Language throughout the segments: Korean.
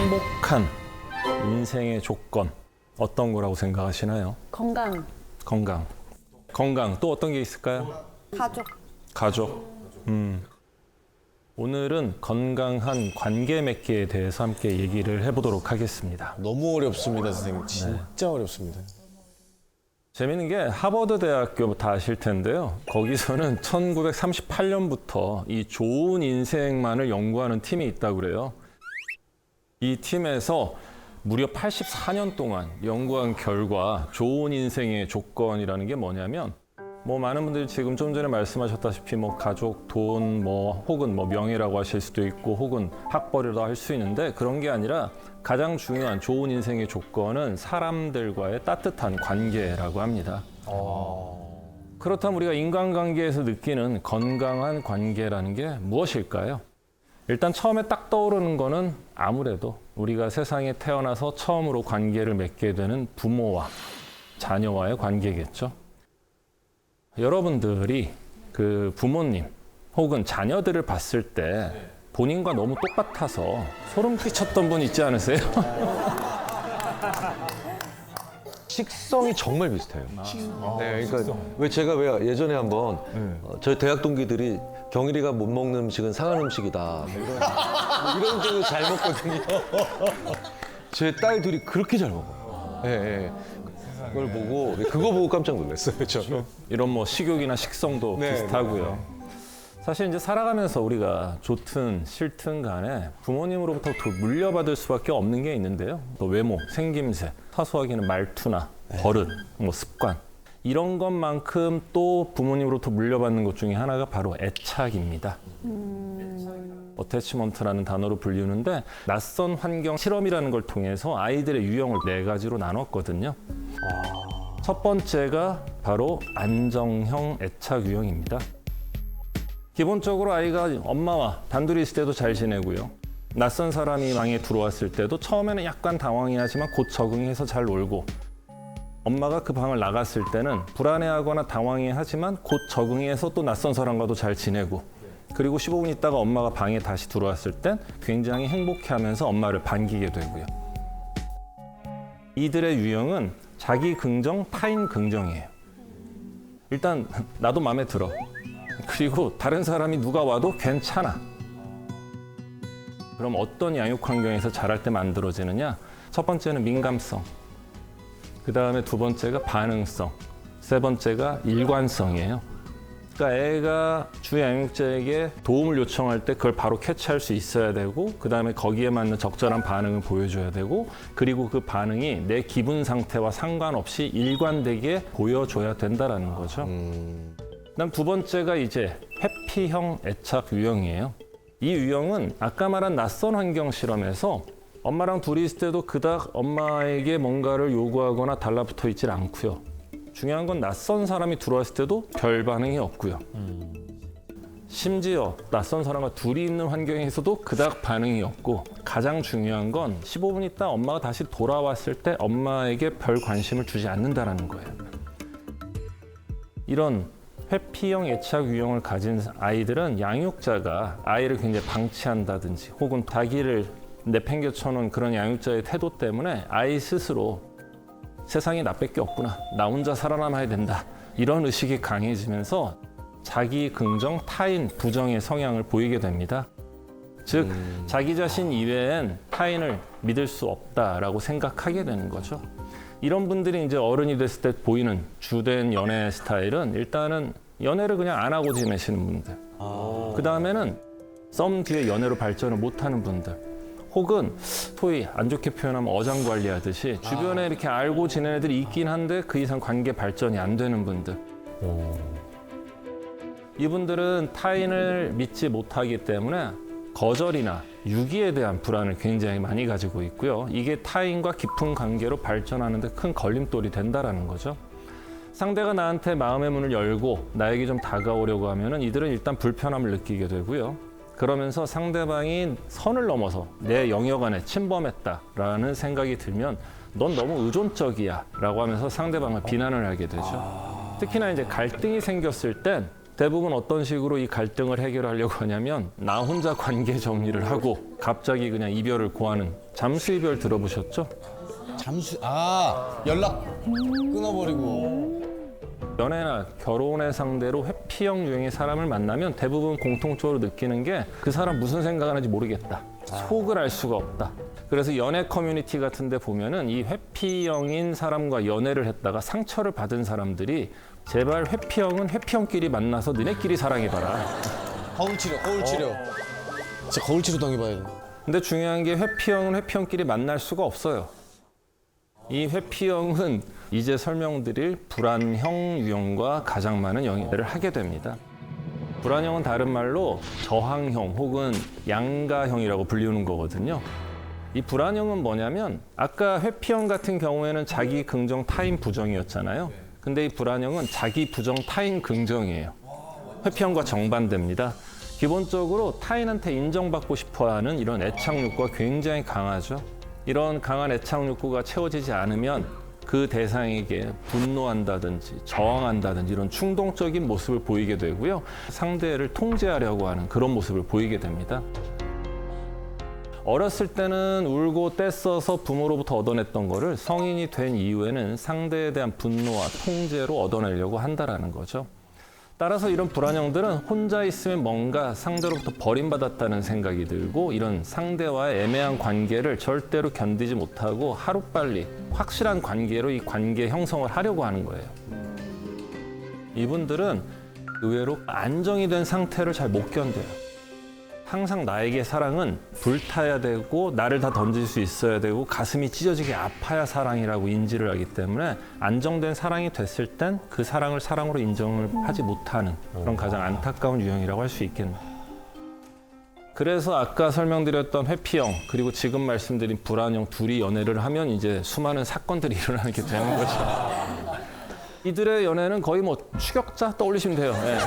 행복한 인생의 조건 어떤 거라고 생각하시나요? 건강, 건강 또 어떤 게 있을까요? 가족. 오늘은 건강한 관계 맺기에 대해서 함께 얘기를 해보도록 하겠습니다. 너무 어렵습니다, 선생님. 진짜 어렵습니다. 재미있는 게 하버드 대학교 다 아실 텐데요. 거기서는 1938년부터 이 좋은 인생만을 연구하는 팀이 있다고 그래요. 이 팀에서 무려 84년 동안 연구한 결과 좋은 인생의 조건이라는 게 뭐냐면 많은 분들이 지금 좀 전에 말씀하셨다시피 가족, 돈, 혹은 명예라고 하실 수도 있고 혹은 학벌이라고 할 수 있는데 그런 게 아니라 가장 중요한 좋은 인생의 조건은 사람들과의 따뜻한 관계라고 합니다. 그렇다면 우리가 인간관계에서 느끼는 건강한 관계라는 게 무엇일까요? 일단 처음에 딱 떠오르는 거는 아무래도 우리가 세상에 태어나서 처음으로 관계를 맺게 되는 부모와 자녀와의 관계겠죠. 여러분들이 그 부모님 혹은 자녀들을 봤을 때 본인과 너무 똑같아서 소름 끼쳤던 분 있지 않으세요? 식성이 정말 비슷해요. 네, 그러니까 제가 예전에 한번 저희 대학 동기들이 경일이가 못 먹는 음식은 상한 음식이다. 이런 쪽을 잘 먹거든요. 제 딸 둘이 그렇게 잘 먹어요. 네. 그거 보고 깜짝 놀랐어요, 저는. 이런 식욕이나 식성도 비슷하고요. 사실 이제 살아가면서 우리가 좋든 싫든 간에 부모님으로부터 물려받을 수밖에 없는 게 있는데요. 또 외모, 생김새, 사소하게는 말투나 버릇, 습관. 이런 것만큼 또 부모님으로부터 물려받는 것 중에 하나가 바로 애착입니다. 어태치먼트라는 단어로 불리는데 낯선 환경 실험이라는 걸 통해서 아이들의 유형을 4가지로 나눴거든요. 첫 번째가 바로 안정형 애착 유형입니다. 기본적으로 아이가 엄마와 단둘이 있을 때도 잘 지내고요. 낯선 사람이 방에 들어왔을 때도 처음에는 약간 당황해하지만 곧 적응해서 잘 놀고 엄마가 그 방을 나갔을 때는 불안해하거나 당황해하지만 곧 적응해서 또 낯선 사람과도 잘 지내고 그리고 15분 있다가 엄마가 방에 다시 들어왔을 땐 굉장히 행복해하면서 엄마를 반기게 되고요. 이들의 유형은 자기 긍정, 타인 긍정이에요. 일단 나도 마음에 들어. 그리고 다른 사람이 누가 와도 괜찮아. 그럼 어떤 양육 환경에서 자랄 때 만들어지느냐? 첫 번째는 민감성. 그 다음에 두 번째가 반응성. 세 번째가 일관성이에요. 그러니까 애가 주 양육자에게 도움을 요청할 때 그걸 바로 캐치할 수 있어야 되고 그 다음에 거기에 맞는 적절한 반응을 보여줘야 되고 그리고 그 반응이 내 기분 상태와 상관없이 일관되게 보여줘야 된다는 거죠. 그다음 두 번째가 이제 회피형 애착 유형이에요. 이 유형은 아까 말한 낯선 환경 실험에서 엄마랑 둘이 있을 때도 그닥 엄마에게 뭔가를 요구하거나 달라붙어 있질 않고요. 중요한 건 낯선 사람이 들어왔을 때도 별 반응이 없고요. 심지어 낯선 사람과 둘이 있는 환경에서도 그닥 반응이 없고 가장 중요한 건 15분 있다 엄마가 다시 돌아왔을 때 엄마에게 별 관심을 주지 않는다는 거예요. 이런 회피형 애착 유형을 가진 아이들은 양육자가 아이를 굉장히 방치한다든지 혹은 자기를 내팽개쳐 놓은 그런 양육자의 태도 때문에 아이 스스로 세상에 나밖에 없구나. 나 혼자 살아남아야 된다. 이런 의식이 강해지면서 자기 긍정, 타인 부정의 성향을 보이게 됩니다. 즉, 자기 자신 이외엔 타인을 믿을 수 없다라고 생각하게 되는 거죠. 이런 분들이 이제 어른이 됐을 때 보이는 주된 연애 스타일은 일단은 연애를 그냥 안 하고 지내시는 분들. 그 다음에는 썸 뒤에 연애로 발전을 못하는 분들. 혹은 소위 안 좋게 표현하면 어장관리하듯이 주변에 이렇게 알고 지내는 애들이 있긴 한데 그 이상 관계 발전이 안 되는 분들. 이분들은 타인을 믿지 못하기 때문에 거절이나 유기에 대한 불안을 굉장히 많이 가지고 있고요. 이게 타인과 깊은 관계로 발전하는 데 큰 걸림돌이 된다는 거죠. 상대가 나한테 마음의 문을 열고 나에게 좀 다가오려고 하면은 이들은 일단 불편함을 느끼게 되고요. 그러면서 상대방이 선을 넘어서 내 영역 안에 침범했다라는 생각이 들면 넌 너무 의존적이야 라고 하면서 상대방을 비난을 하게 되죠. 특히나 이제 갈등이 생겼을 땐 대부분 어떤 식으로 이 갈등을 해결하려고 하냐면 나 혼자 관계 정리를 하고 갑자기 그냥 이별을 고하는 잠수 이별 들어보셨죠? 연락 끊어버리고. 연애나 결혼의 상대로 회피형 유형의 사람을 만나면 대부분 공통적으로 느끼는 게 그 사람 무슨 생각하는지 모르겠다. 속을 알 수가 없다. 그래서 연애 커뮤니티 같은 데 보면은 이 회피형인 사람과 연애를 했다가 상처를 받은 사람들이 제발 회피형은 회피형끼리 만나서 너네끼리 사랑해봐라. 거울 치료. 진짜 거울 치료 당해봐야 돼. 근데 중요한 게 회피형은 회피형끼리 만날 수가 없어요. 이 회피형은 이제 설명드릴 불안형 유형과 가장 많은 연애를 하게 됩니다. 불안형은 다른 말로 저항형 혹은 양가형이라고 불리우는 거거든요. 이 불안형은 뭐냐면 아까 회피형 같은 경우에는 자기 긍정 타인 부정이었잖아요. 근데 이 불안형은 자기 부정 타인 긍정이에요. 회피형과 정반대입니다. 기본적으로 타인한테 인정받고 싶어하는 이런 애착욕구가 굉장히 강하죠. 이런 강한 애착욕구가 채워지지 않으면 그 대상에게 분노한다든지 저항한다든지 이런 충동적인 모습을 보이게 되고요. 상대를 통제하려고 하는 그런 모습을 보이게 됩니다. 어렸을 때는 울고 떼써서 부모로부터 얻어냈던 거를 성인이 된 이후에는 상대에 대한 분노와 통제로 얻어내려고 한다라는 거죠. 따라서 이런 불안형들은 혼자 있으면 뭔가 상대로부터 버림받았다는 생각이 들고 이런 상대와의 애매한 관계를 절대로 견디지 못하고 하루빨리 확실한 관계로 이 관계 형성을 하려고 하는 거예요. 이분들은 의외로 안정이 된 상태를 잘 못 견뎌요. 항상 나에게 사랑은 불타야 되고 나를 다 던질 수 있어야 되고 가슴이 찢어지게 아파야 사랑이라고 인지를 하기 때문에 안정된 사랑이 됐을 땐 그 사랑을 사랑으로 인정을 하지 못하는 그런 가장 안타까운 유형이라고 할 수 있겠네요. 그래서 아까 설명드렸던 회피형 그리고 지금 말씀드린 불안형 둘이 연애를 하면 이제 수많은 사건들이 일어나게 되는 거죠. 이들의 연애는 거의 뭐 추격자 떠올리시면 돼요. 네.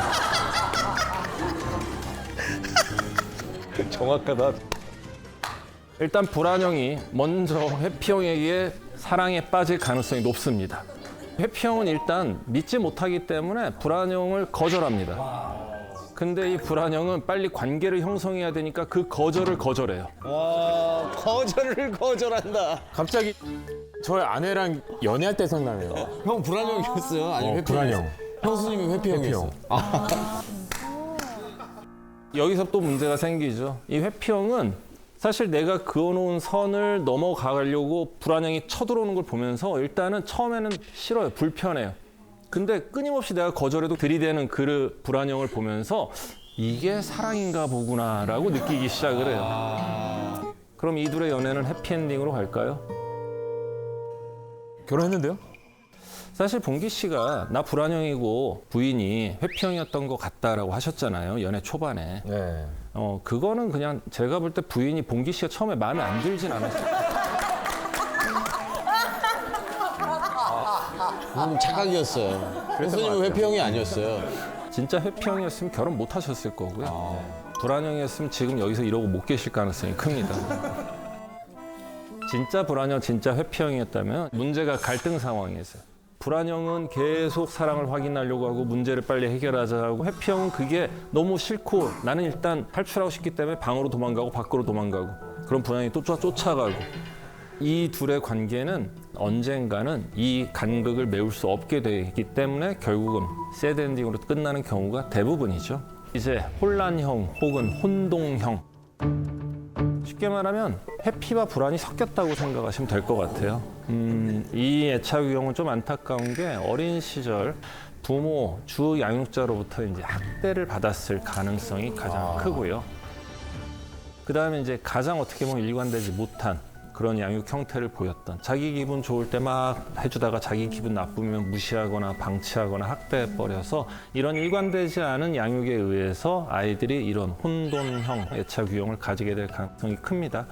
정확하다. 일단 불안형이 먼저 회피형에게 사랑에 빠질 가능성이 높습니다. 회피형은 일단 믿지 못하기 때문에 불안형을 거절합니다. 근데 이 불안형은 빨리 관계를 형성해야 되니까 그 거절을 거절해요. 와, 거절을 거절한다. 갑자기 저희 아내랑 연애할 때 생각나네요. 형 불안형이었어요? 아니면 회피형이었어요? 불안형. 형수님이 회피형이었어요. 여기서 또 문제가 생기죠. 이 회피형은 사실 내가 그어놓은 선을 넘어가려고 불안형이 쳐들어오는 걸 보면서 일단은 처음에는 싫어요. 불편해요. 근데 끊임없이 내가 거절해도 들이대는 그 불안형을 보면서 이게 사랑인가 보구나라고 느끼기 시작을 해요. 그럼 이 둘의 연애는 해피엔딩으로 갈까요? 결혼했는데요? 사실 봉기 씨가 나 불안형이고 부인이 회피형이었던 것 같다라고 하셨잖아요. 연애 초반에. 네. 그거는 그냥 제가 볼 때 부인이 봉기 씨가 처음에 마음에 안 들진 않았어요. 착각이었어요. 형수님은 회피형이 아니었어요. 진짜 회피형이었으면 결혼 못 하셨을 거고요. 불안형이었으면 지금 여기서 이러고 못 계실 가능성이 큽니다. 진짜 불안형, 진짜 회피형이었다면 문제가 갈등 상황이었어요. 불안형은 계속 사랑을 확인하려고 하고 문제를 빨리 해결하자 하고 회피형은 그게 너무 싫고 나는 일단 탈출하고 싶기 때문에 방으로 도망가고 밖으로 도망가고 그럼 불안형이 또 쫓아가고 이 둘의 관계는 언젠가는 이 간극을 메울 수 없게 되기 때문에 결국은 새드 엔딩으로 끝나는 경우가 대부분이죠. 이제 혼란형 혹은 혼동형 쉽게 말하면 회피와 불안이 섞였다고 생각하시면 될 것 같아요. 이 애착 유형은 좀 안타까운 게 어린 시절 부모, 주 양육자로부터 이제 학대를 받았을 가능성이 가장 크고요. 그 다음에 이제 가장 어떻게 보면 일관되지 못한 그런 양육 형태를 보였던 자기 기분 좋을 때 막 해주다가 자기 기분 나쁘면 무시하거나 방치하거나 학대해버려서 이런 일관되지 않은 양육에 의해서 아이들이 이런 혼돈형 애착 유형을 가지게 될 가능성이 큽니다.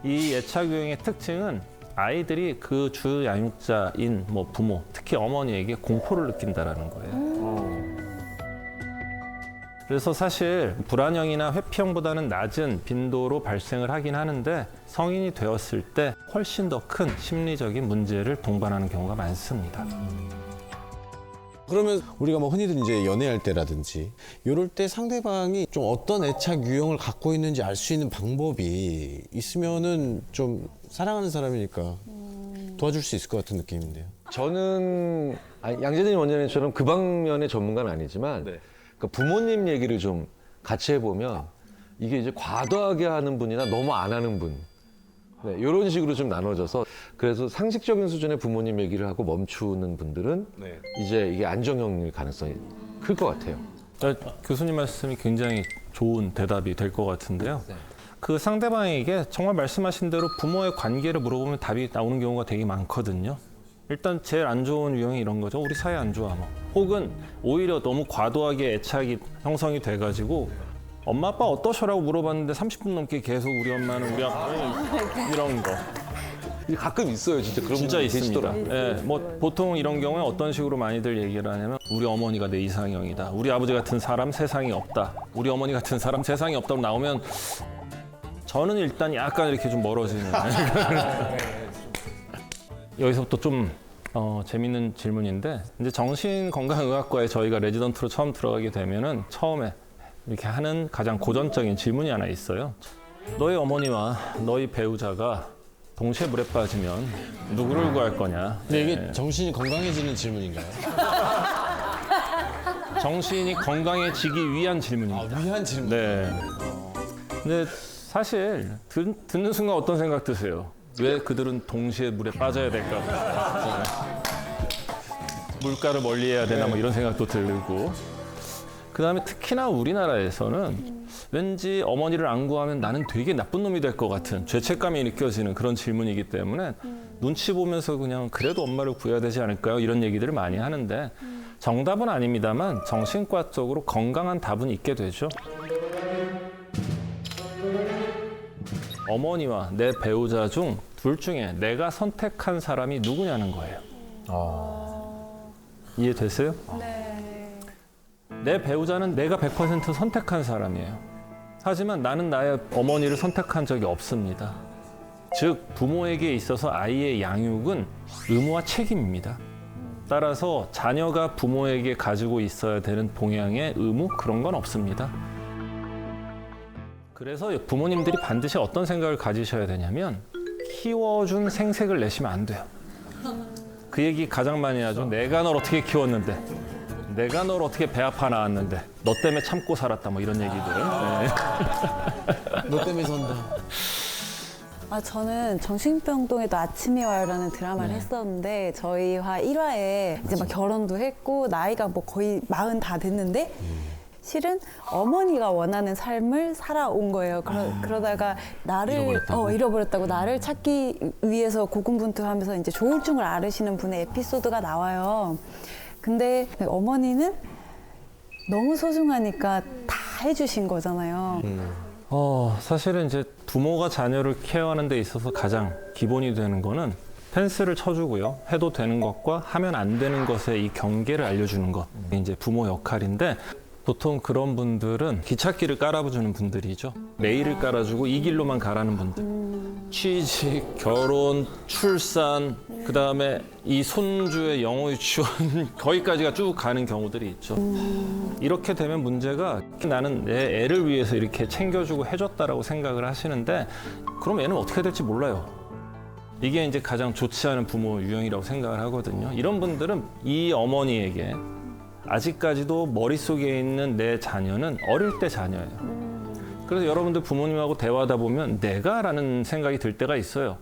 이 애착 유형의 특징은 아이들이 그 주 양육자인 뭐 부모, 특히 어머니에게 공포를 느낀다라는 거예요. 그래서 사실 불안형이나 회피형보다는 낮은 빈도로 발생을 하긴 하는데 성인이 되었을 때 훨씬 더 큰 심리적인 문제를 동반하는 경우가 많습니다. 그러면 우리가 뭐 흔히들 이제 연애할 때라든지 이럴 때 상대방이 좀 어떤 애착 유형을 갖고 있는지 알 수 있는 방법이 있으면은 좀 사랑하는 사람이니까 도와줄 수 있을 것 같은 느낌인데요. 저는 양재진 원장님처럼 그 방면의 전문가는 아니지만 그 부모님 얘기를 좀 같이 해보면 이게 이제 과도하게 하는 분이나 너무 안 하는 분 이런 식으로 좀 나눠져서 그래서 상식적인 수준의 부모님 얘기를 하고 멈추는 분들은 이제 이게 안정형일 가능성이 클 것 같아요. 교수님 말씀이 굉장히 좋은 대답이 될 것 같은데요. 그 상대방에게 정말 말씀하신 대로 부모의 관계를 물어보면 답이 나오는 경우가 되게 많거든요. 일단 제일 안 좋은 유형이 이런 거죠. 우리 사이 안 좋아 뭐. 혹은 오히려 너무 과도하게 애착이 형성이 돼가지고 엄마 아빠 어떠셔라고 물어봤는데 30분 넘게 계속 우리 엄마는 우리 아빠 이런 거 이게 가끔 있어요, 진짜 그런 진짜 분들이 있습니다. 계시더라고요. 예, 뭐 보통 이런 경우에 어떤 식으로 많이들 얘기를 하냐면 우리 어머니가 내 이상형이다. 우리 아버지 같은 사람 세상에 없다. 우리 어머니 같은 사람 세상에 없다고 나오면 저는 일단 약간 이렇게 좀 멀어지는. 여기서부터 좀 재밌는 질문인데 이제 정신건강의학과에 저희가 레지던트로 처음 들어가게 되면은 처음에 이렇게 하는 가장 고전적인 질문이 하나 있어요. 너희 어머니와 너희 배우자가 동시에 물에 빠지면 누구를 구할 거냐? 근데 이게 정신이 건강해지는 질문인가요? 정신이 건강해지기 위한 질문입니다. 위한 질문. 네. 근데 사실 듣는 순간 어떤 생각 드세요? 왜 그들은 동시에 물에 빠져야 될까? 물가를 멀리해야 되나 뭐 이런 생각도 들고. 그다음에 특히나 우리나라에서는 왠지 어머니를 안 구하면 나는 되게 나쁜 놈이 될 것 같은 죄책감이 느껴지는 그런 질문이기 때문에 눈치 보면서 그냥 그래도 엄마를 구해야 되지 않을까요? 이런 얘기들을 많이 하는데 정답은 아닙니다만 정신과적으로 건강한 답은 있게 되죠. 어머니와 내 배우자 중 둘 중에 내가 선택한 사람이 누구냐는 거예요. 이해되세요? 네. 내 배우자는 내가 100% 선택한 사람이에요. 하지만 나는 나의 어머니를 선택한 적이 없습니다. 즉 부모에게 있어서 아이의 양육은 의무와 책임입니다. 따라서 자녀가 부모에게 가지고 있어야 되는 봉양의 의무 그런 건 없습니다. 그래서 부모님들이 반드시 어떤 생각을 가지셔야 되냐면 키워준 생색을 내시면 안 돼요. 그 얘기 가장 많이 하죠. 내가 널 어떻게 키웠는데, 내가 널 어떻게 배 아파 낳았는데, 너 때문에 참고 살았다 뭐 이런 얘기들. 네. 너 때문에 산다. 저는 정신병동에도 아침이 와요라는 드라마를 했었는데 저희와 1화에 이제 막 결혼도 했고 나이가 뭐 거의 40 다 됐는데 실은 어머니가 원하는 삶을 살아온 거예요. 그러다가 나를 잃어버렸다고 나를 찾기 위해서 고군분투하면서 이제 조울증을 앓으시는 분의 에피소드가 나와요. 근데 어머니는 너무 소중하니까 다 해주신 거잖아요. 사실은 이제 부모가 자녀를 케어하는 데 있어서 가장 기본이 되는 거는 펜스를 쳐주고요. 해도 되는 것과 하면 안 되는 것의 이 경계를 알려주는 것. 이제 부모 역할인데 보통 그런 분들은 기찻길을 깔아주는 분들이죠. 레일을 깔아주고 이 길로만 가라는 분들. 취직, 결혼, 출산, 그다음에 이 손주의 영어 유치원 거기까지가 쭉 가는 경우들이 있죠. 이렇게 되면 문제가 나는 내 애를 위해서 이렇게 챙겨주고 해줬다라고 생각을 하시는데 그럼 애는 어떻게 될지 몰라요. 이게 이제 가장 좋지 않은 부모 유형이라고 생각을 하거든요. 이런 분들은 이 어머니에게 아직까지도 머릿속에 있는 내 자녀는 어릴 때 자녀예요. 그래서 여러분들 부모님하고 대화하다 보면 내가라는 생각이 들 때가 있어요.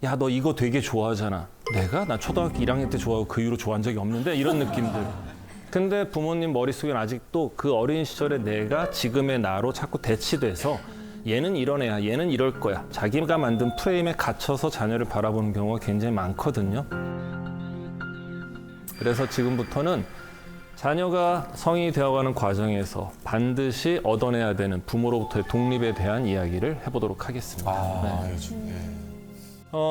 야, 너 이거 되게 좋아하잖아. 내가? 나 초등학교 1학년 때 좋아하고 그 이후로 좋아한 적이 없는데 이런 느낌들. 근데 부모님 머릿속엔 아직도 그 어린 시절의 내가 지금의 나로 자꾸 대치돼서 얘는 이런 애야, 얘는 이럴 거야. 자기가 만든 프레임에 갇혀서 자녀를 바라보는 경우가 굉장히 많거든요. 그래서 지금부터는 자녀가 성인이 되어가는 과정에서 반드시 얻어내야 되는 부모로부터의 독립에 대한 이야기를 해보도록 하겠습니다.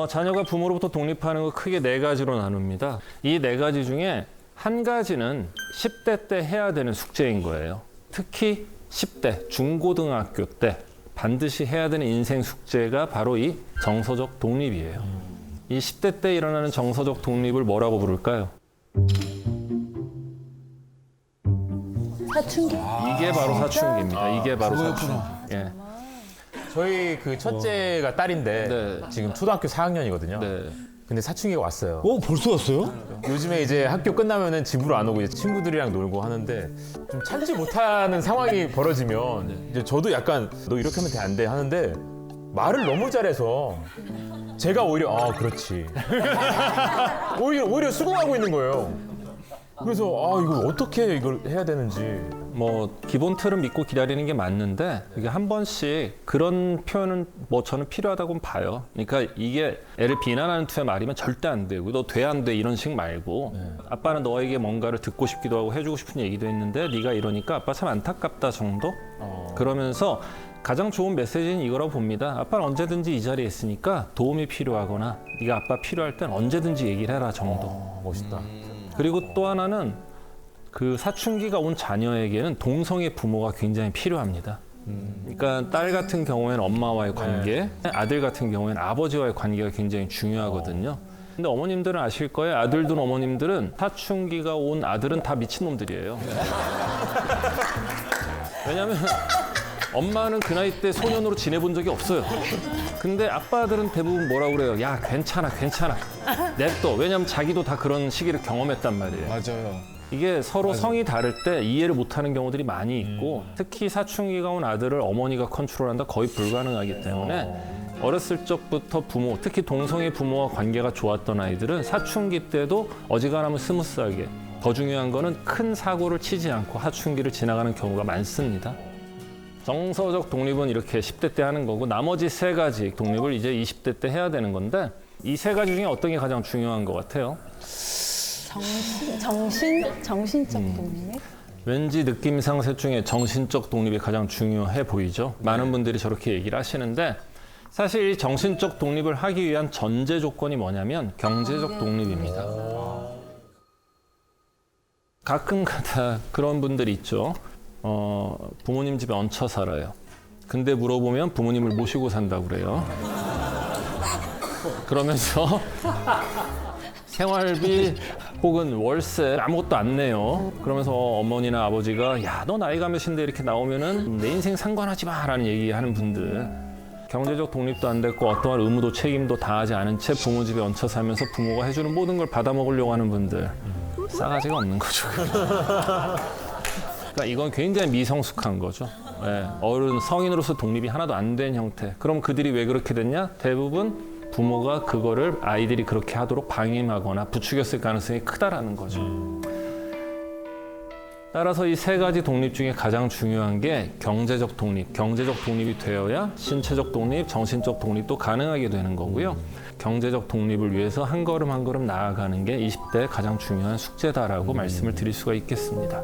자녀가 부모로부터 독립하는 거 크게 4가지로 나눕니다. 이 4가지 중에 한 가지는 10대 때 해야 되는 숙제인 거예요. 특히 10대, 중고등학교 때 반드시 해야 되는 인생 숙제가 바로 이 정서적 독립이에요. 이 10대 때 일어나는 정서적 독립을 뭐라고 부를까요? 사춘기? 이게 바로 사춘기입니다. 이게 바로 사춘기. 예. 저희 그 첫째가 딸인데 네. 지금 초등학교 4학년이거든요. 네. 근데 사춘기가 왔어요. 벌써 왔어요? 요즘에 이제 학교 끝나면은 집으로 안 오고 이제 친구들이랑 놀고 하는데 좀 참지 못하는 상황이 벌어지면 이제 저도 약간 너 이렇게 하면 안 돼 하는데 말을 너무 잘해서 제가 오히려 그렇지 오히려 수긍하고 있는 거예요. 그래서 이거 어떻게 이걸 해야 되는지. 뭐 기본 틀은 믿고 기다리는 게 맞는데 이게 한 번씩 그런 표현은 뭐 저는 필요하다고 봐요. 그러니까 이게 애를 비난하는 투의 말이면 절대 안 되고 너 돼 안 돼 이런 식 말고 아빠는 너에게 뭔가를 듣고 싶기도 하고 해주고 싶은 얘기도 했는데 네가 이러니까 아빠 참 안타깝다 정도? 그러면서 가장 좋은 메시지는 이거라고 봅니다. 아빠는 언제든지 이 자리에 있으니까 도움이 필요하거나 네가 아빠 필요할 땐 언제든지 얘기를 해라 정도. 멋있다. 그리고 또 하나는 그 사춘기가 온 자녀에게는 동성애 부모가 굉장히 필요합니다. 그러니까 딸 같은 경우에는 엄마와의 관계, 아들 같은 경우에는 아버지와의 관계가 굉장히 중요하거든요. 근데 어머님들은 아실 거예요. 아들들 어머님들은 사춘기가 온 아들은 다 미친놈들이에요. 왜냐하면 엄마는 그 나이 때 소년으로 지내본 적이 없어요. 근데 아빠들은 대부분 뭐라고 그래요? 야, 괜찮아. 냅둬. 왜냐하면 자기도 다 그런 시기를 경험했단 말이에요. 맞아요. 이게 서로 성이 다를 때 이해를 못하는 경우들이 많이 있고 특히 사춘기가 온 아들을 어머니가 컨트롤한다 거의 불가능하기 때문에 어렸을 적부터 부모, 특히 동성애 부모와 관계가 좋았던 아이들은 사춘기 때도 어지간하면 스무스하게 더 중요한 거는 큰 사고를 치지 않고 사춘기를 지나가는 경우가 많습니다. 정서적 독립은 이렇게 10대 때 하는 거고 나머지 3가지 독립을 이제 20대 때 해야 되는 건데 이 3가지 중에 어떤 게 가장 중요한 것 같아요? 정신적 독립? 왠지 느낌상 셋 중에 정신적 독립이 가장 중요해 보이죠. 많은 분들이 저렇게 얘기를 하시는데 사실 이 정신적 독립을 하기 위한 전제 조건이 뭐냐면 경제적 독립입니다. 가끔가다 그런 분들이 있죠. 부모님 집에 얹혀 살아요. 근데 물어보면 부모님을 모시고 산다고 그래요. 그러면서 생활비 혹은 월세 아무것도 안 내요. 그러면서 어머니나 아버지가 야, 너 나이가 몇인데 이렇게 나오면은 내 인생 상관하지 마라는 얘기하는 분들. 경제적 독립도 안 됐고 어떠한 의무도 책임도 다하지 않은 채 부모 집에 얹혀 살면서 부모가 해주는 모든 걸 받아먹으려고 하는 분들. 싸가지가 없는 거죠. 그러니까 이건 굉장히 미성숙한 거죠. 예, 어른 성인으로서 독립이 하나도 안 된 형태. 그럼 그들이 왜 그렇게 됐냐? 대부분 부모가 그거를 아이들이 그렇게 하도록 방임하거나 부추겼을 가능성이 크다라는 거죠. 따라서 이 3가지 독립 중에 가장 중요한 게 경제적 독립. 경제적 독립이 되어야 신체적 독립, 정신적 독립도 가능하게 되는 거고요. 경제적 독립을 위해서 한 걸음 한 걸음 나아가는 게 20대의 가장 중요한 숙제다라고 말씀을 드릴 수가 있겠습니다.